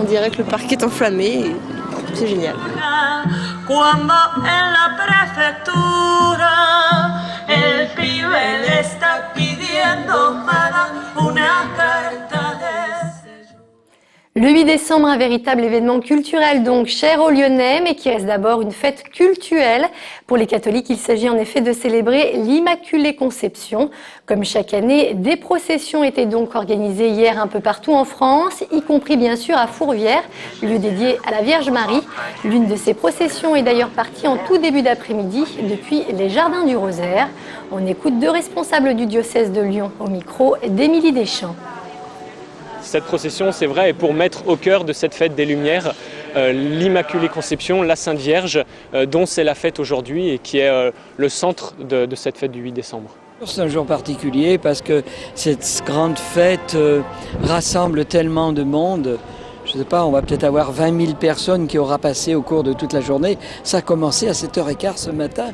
On dirait que le parc est enflammé et c'est génial. Le 8 décembre, un véritable événement culturel donc cher aux Lyonnais, mais qui reste d'abord une fête cultuelle. Pour les catholiques, il s'agit en effet de célébrer l'Immaculée Conception. Comme chaque année, des processions étaient donc organisées hier un peu partout en France, y compris bien sûr à Fourvière, lieu dédié à la Vierge Marie. L'une de ces processions est d'ailleurs partie en tout début d'après-midi depuis les Jardins du Rosaire. On écoute deux responsables du diocèse de Lyon au micro d'Émilie Deschamps. Cette procession, c'est vrai, est pour mettre au cœur de cette fête des Lumières l'Immaculée Conception, la Sainte Vierge, dont c'est la fête aujourd'hui et qui est le centre de cette fête du 8 décembre. C'est un jour particulier parce que cette grande fête rassemble tellement de monde. Je ne sais pas, on va peut-être avoir 20 000 personnes qui aura passé au cours de toute la journée. Ça a commencé à 7h15 ce matin.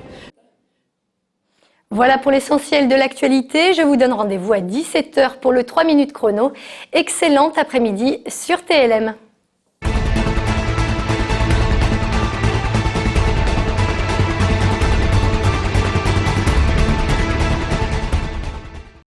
Voilà pour l'essentiel de l'actualité. Je vous donne rendez-vous à 17h pour le 3 minutes chrono. Excellent après-midi sur TLM.